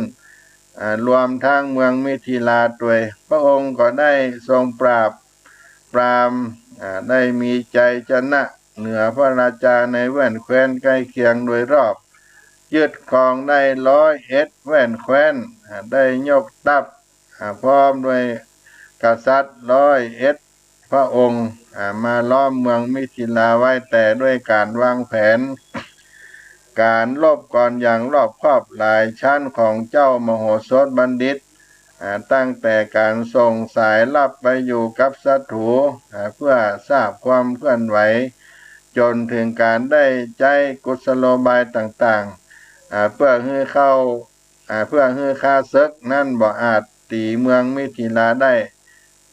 Speaker 1: รวมทั้งเมืองมิถิลาด้วยพระองค์ก็ได้ทรงปรามได้มีใจชนะเหนือพระราชาในแว่นแคว้นใกล้เคียงโดยรอบ ยึดครองได้101แว่นแคว้นได้ยกทัพพร้อมด้วยกษัตริย์101พระองค์มาล้อมเมืองมิถิลาไว้แต่ด้วยการวางแผนการลบก่อนอย่างรอบคอบหลายชั้นของเจ้ามโหสถบัณฑิตตั้งแต่การส่งสายลับไปอยู่กับศัตรูเพื่อทราบความเคลื่อนไหวจนถึงการได้ใจกุศโลบายต่างๆเพื่อให้เข้าเพื่อให้ข้าศึกนั่นบ่อาจตีเมืองมิถิลาได้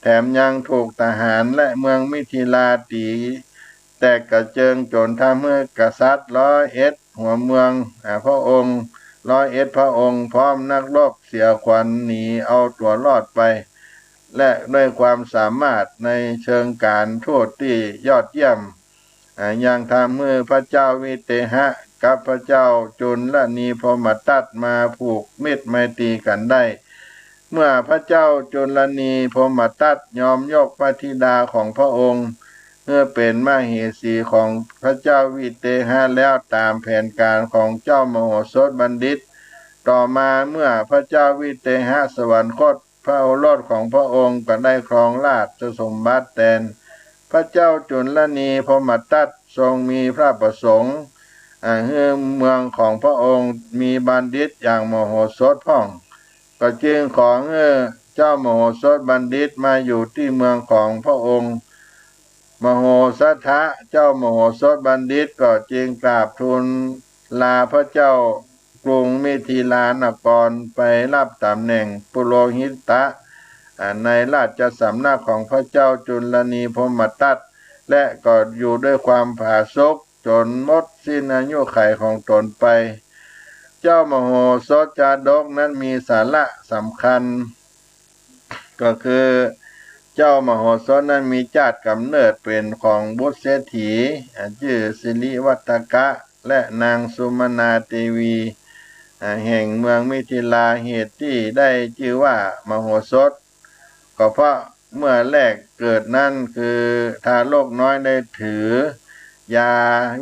Speaker 1: แถมยังถูกทหารและเมืองมิถิลาตีแตกกระเจิงจนทำให้กษัตริย์101หัวเมืองพระองค์101พระองค์พร้อมนักรบเสียขวัญหนีเอาตัวรอดไปและด้วยความสามารถในเชิงการทูตที่ยอดเยี่ยมยังทำให้พระเจ้าวิเตหะกับพระเจ้าจุลนีพรหมทัตมาผูกมิตรไมตรีกันได้เมื่อพระเจ้าจุลนีพรหมทัตยอมยกพระธิดาของพระองค์เมื่อเป็นมเหสีของพระเจ้าวิเตหะแล้วตามแผนการของเจ้ามโหสถบัณฑิตต่อมาเมื่อพระเจ้าวิเตหะสวรรคตพระโอรสของพระองค์ก็ได้ครองราชสมบัติแทนพระเจ้าจุลนีพรหมทัตทรงมีพระประสงค์ให้เมืองของพระองค์มีบัณฑิตอย่างมโหสถพ่องก็จึงขอให้เจ้ามโหสถบัณฑิตมาอยู่ที่เมืองของพระองค์มโหสถะเจ้ามโหสถบัณฑิตก็จึงกราบทูลลาพระเจ้ากรุงมิถิลานครไปรับตำแหน่งปุโรหิตะในราชสำนักของพระเจ้าจุลนีพรหมทัตและก็อยู่ด้วยความผาสุกจนหมดสิ้นอายุขัยของตนไปเจ้ามโหสถจาดกนั้นมีสาระสำคัญก็คือเจ้ามโหสถนั้นมีชาติกำเนิดเป็นของบุตรเศรษฐีชื่อสิริวัตกะและนางสุมนาเทวีแห่งเมืองมิถิลาเหตุที่ได้ชื่อว่ามโหสถก็เพราะเมื่อแรกเกิดนั่นคือทารกน้อยได้ถือยา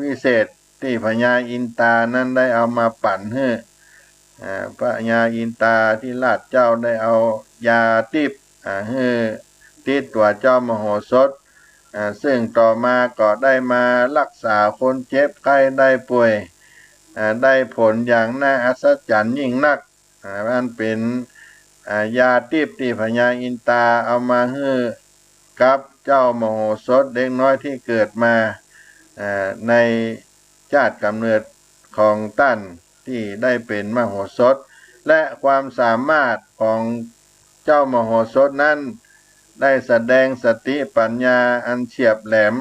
Speaker 1: วิเศษที่พญาอินตานั้นได้เอามาปั่นให้พญาอินตาที่ราชเจ้าได้เอายาทิพย์ให้ติดตัวเจ้ามโหสถซึ่งต่อมาก็ได้มารักษาคนเจ็บไข้ได้ป่วยได้ผลอย่างน่าอัศจรรย์ยิ่งนักมันเป็นยาทิพย์ที่พญาอินตาเอามาให้กับเจ้ามโหสถเด็กน้อยที่เกิดมาในชาติกำเนิดของท่านที่ได้เป็นมโหสถและความสามารถของเจ้ามโหสถนั้นได้แสดงสติปัญญาอันเฉียบแหลม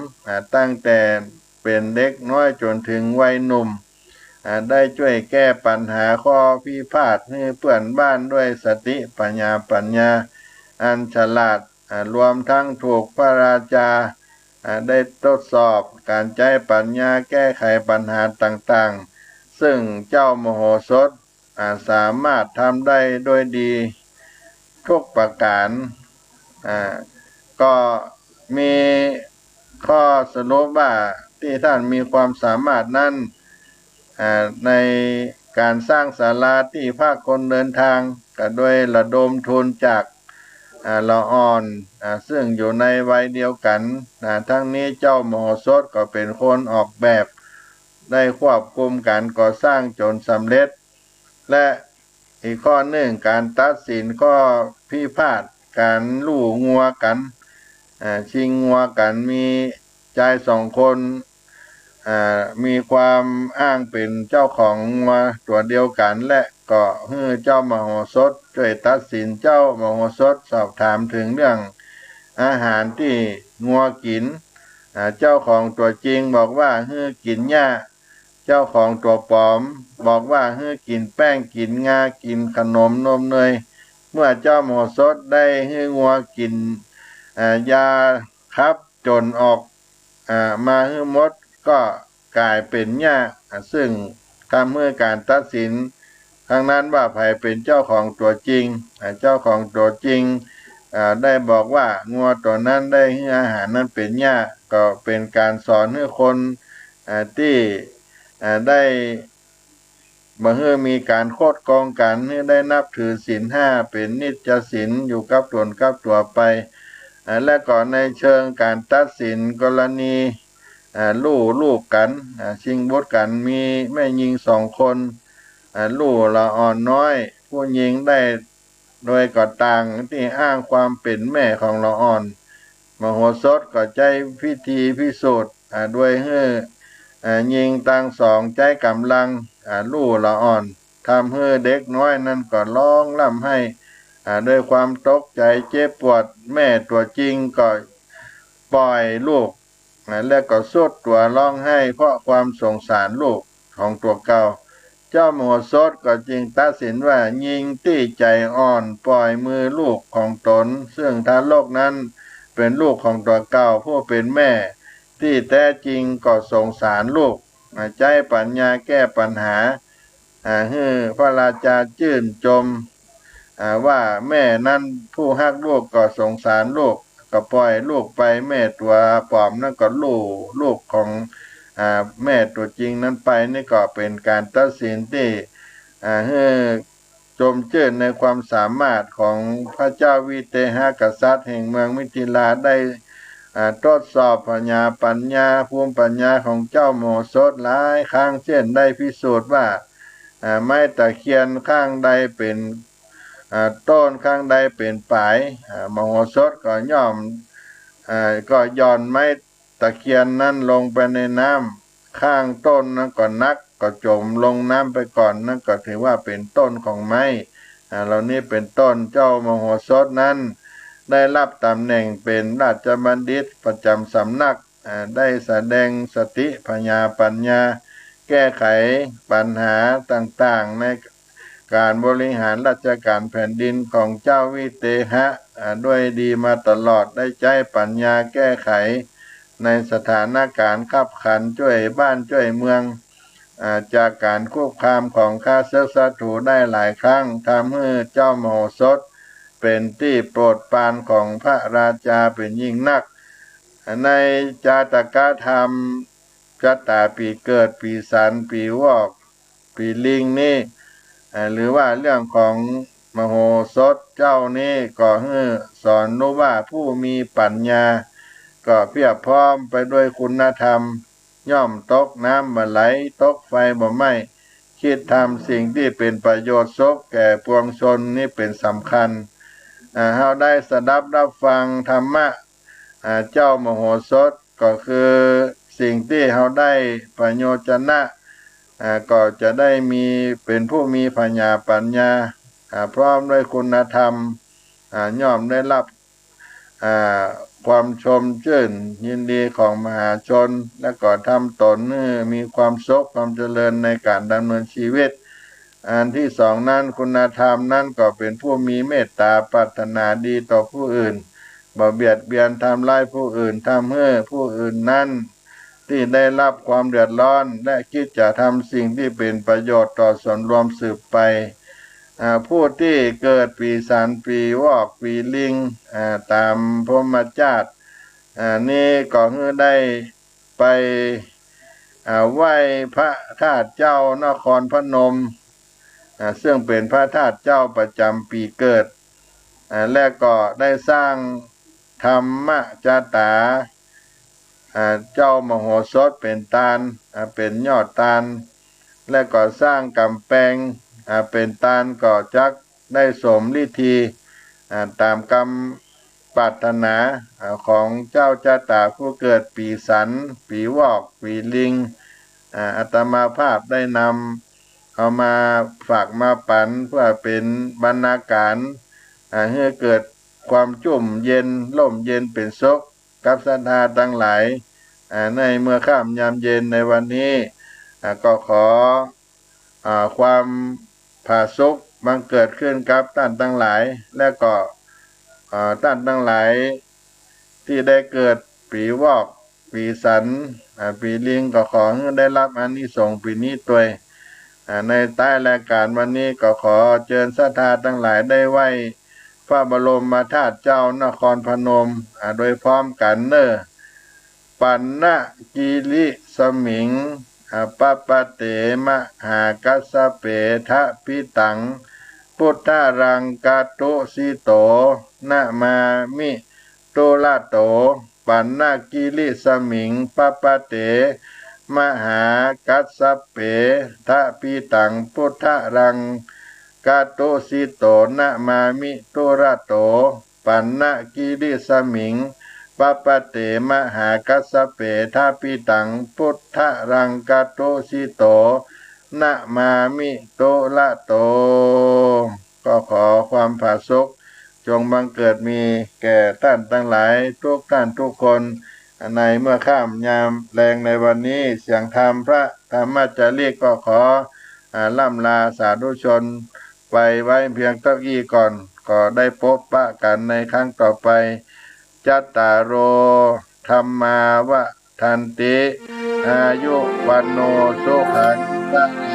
Speaker 1: ตั้งแต่เป็นเด็กน้อยจนถึงวัยหนุ่มได้ช่วยแก้ปัญหาข้อพิพาทให้เพื่อนบ้านด้วยสติปัญญาอันฉลาดรวมทั้งถูกพระราชาได้ทดสอบการใช้ปัญญาแก้ไขปัญหาต่างๆซึ่งเจ้ามโหสถสามารถทำได้โดยดีทุกประการก็มีข้อสรุปว่าที่ท่านมีความสามารถนั้นในการสร้างศาลาที่ภาคคนเดินทางก็โดยระดมทุนจากละอ่อนซึ่งอยู่ในวัยเดียวกันทั้งนี้เจ้ามโหสถก็เป็นคนออกแบบได้ควบคุมการก่อสร้างจนสำเร็จและอีกข้อหนึ่งการตัดสินข้อพิพาทการลู่งัวกันชิงงัวกันมีชาย2 คนมีความอ้างเป็นเจ้าของงัวตัวเดียวกันและก็ให้เจ้ามโหสถช่วยตัดสินเจ้ามโหสถสอบถามถึงเรื่องอาหารที่งัวกินเจ้าของตัวจริงบอกว่าให้กินหญ้าเจ้าของตัวปลอมบอกว่าให้กินแป้งกินงากินขนมนมเนยเมื่อเจ้ามโหสถได้ให้งัวกินยาครับจนออกมาให้หมดก็กลายเป็นหญ้าซึ่งทำให้การตัดสินครั้งนั้นว่าใครเป็นเจ้าของตัวจริงเจ้าของตัวจริงได้บอกว่างัวตัวนั้นได้ให้อาหารนั้นเป็นหญ้าก็เป็นการสอนให้คนที่ได้ บ่ให้มีการโคดกองกันให้ได้นับถือศีลห้าเป็นนิจศีลอยู่กับตนกับตัวไปและก่อนในเชิงการตัดสินกรณีลูกกันชิงบุตรกันมีแม่หญิง2 คนลูกละอ่อนน้อยผู้หญิงได้โดยก่อต่างที่อ้างความเป็นแม่ของละอ่อนมโหสถก็ใจพิธีพิสูจน์ด้วยให้ยิงตั้ง2ใจกำลังลูกละอ่อนทำให้เด็กน้อยนั้นก็ร้องร่ำให้ด้วยความตกใจเจ็บปวดแม่ตัวจริงก็ปล่อยลูกแล้วก็สุดตัวร้องให้เพราะความสงสารลูกของตัวเก่าเจ้ามโหสถก็จึงตัดสินว่ายิงที่ใจอ่อนปล่อยมือลูกของตนซึ่งทารกนั้นเป็นลูกของตัวเก่าผู้เป็นแม่ที่แท้จริงก็สงสารลูกใจปัญญาแก้ปัญหาให้พระราชาชื่นชมว่าแม่นั้นผู้ฮักลูกก็สงสารลูกก็ปล่อยลูกไปแม่ตัวปลอมนั่นก็ลูกของแม่ตัวจริงนั้นไปนี่ก็เป็นการตัดสินที่ให้ชมเชยในความสามารถของพระเจ้าวิเทหกษัตริย์แห่งเมืองมิถิลาได้ทดสอบปัญญาภูมิปัญญาของเจ้าโมโสสหลายครั้งเช่นได้พิสูจน์ว่าไม้ตะเคียนข้างใดเป็นต้นข้างใดเป็นปลายมโหสถก็ก็ย่อนไม้ตะเคียนนั้นลงไปในน้ำข้างต้นนั้นก็นักก็จมลงน้ำไปก่อนนั่นก็ถือว่าเป็นต้นของไม้เหล่านี้เป็นต้นเจ้ามโหสถนั้นได้รับตำแหน่งเป็นราชบัณฑิตประจำสำนักได้แสดงสติปัญญาแก้ไขปัญหาต่างๆในการบริหารราชการแผ่นดินของเจ้าวิเทหะด้วยดีมาตลอดได้ใช้ปัญญาแก้ไขในสถานการณ์ขับขันช่วยบ้านช่วยเมืองจากการควบคุมของข้าศึกศัตรูได้หลายครั้งทำให้เจ้ามโหสถเป็นที่โปรดปรานของพระราชาเป็นยิ่งนักในจาตกธรรมชะตาปีเกิดปีสันปีวอกปีลิงนี่หรือว่าเรื่องของมโหสถเจ้านี้ก็ให้สอนรู้ว่าผู้มีปัญญาก็เพียบพร้อมไปด้วยคุณธรรมย่อมตกน้ำบ่ไหลตกไฟบ่ไหม้คิดทำสิ่งที่เป็นประโยชน์สุขแก่ปวงชนนี่เป็นสำคัญเฮาได้สดับรับฟังธรรมะเจ้ามโหสถก็คือสิ่งที่เฮาได้ประโยชนะก็จะได้มีเป็นผู้มีปัญญาพร้อมด้วยคุณธรรมย่อมได้รับความชมชื่นยินดีของมหาชนและก็ทำตนมีความสุขความเจริญในการดำเนินชีวิตอันที่สองนั้นคุณธรรมนั้นก็เป็นผู้มีเมตตาปรารถนาดีต่อผู้อื่นบ่เบียดเบียนทำร้ายผู้อื่นทำให้ผู้อื่นนั้นที่ได้รับความเดือดร้อนและคิดจะทำสิ่งที่เป็นประโยชน์ต่อส่วนรวมสืบไปผู้ที่เกิดปีสันปีวอกปีลิงตามพรหมจาร์นี่ก็คือได้ไปไหว้พระธาตุเจ้านครพนมซึ่งเป็นพระธาตุเจ้าประจำปีเกิดและก็ได้สร้างธรรมจาตาเจ้ามโหสถเป็นตาลเป็นยอดตาลและก็สร้างกำแพงเป็นตาลก็จักได้สมฤทธิตามกรรมปรารถนาของเจ้าจาตาผู้เกิดปีสันปีวอกปีลิงอาตมาภาพได้นำเอามาฝากมาปันเพื่อเป็นบรรณาการให้เกิดความจุ่มเย็นร่มเย็นเป็นสุขกับศรัทธาทั้งหลายในเมื่อค่ำยามเย็นในวันนี้ก็ขอความผาสุกบังเกิดขึ้นกับท่านทั้งหลายและก็ท่านทั้งหลายที่ได้เกิดปีวอกปีสันปีลิงก็ขอให้ได้รับอานิสงส์ปีนี้ตัวในใต้รายการวันนี้ก็ขอเชิญศรัทธาทั้งหลายได้ไหว้พระบรมธาตุเจ้านครพนมโดยพร้อมกันปันนะกีริสมิง ปปเตมหากัสสะเปทะปิตังพุทธารังกาตุสิโตนะมามิโตละโตปันนากิลิสมิงปปเตมหากัสสะเปทะปิตังพุทธารังกาตุสิโตนะมามิโตระโตปันนากิลิสมิงปปเตมหากัสสะเปทาปิตังพุทธรังกโตสิโตนะมามิโตละโตก็ขอความผาสุกจงบังเกิดมีแก่ท่านทั้งหลายทุกท่านทุกคนในเมื่อค่ำยามแรงในวันนี้เสียงธรรมพระธรรมจารีกก็ขอล่ำลาสาธุชนไปไว้เพียงเท่านี้ก่อนก็ได้พบปะกันในครั้งต่อไปจัตตารโอธรรมาวทันติอายุวันโนสุขัง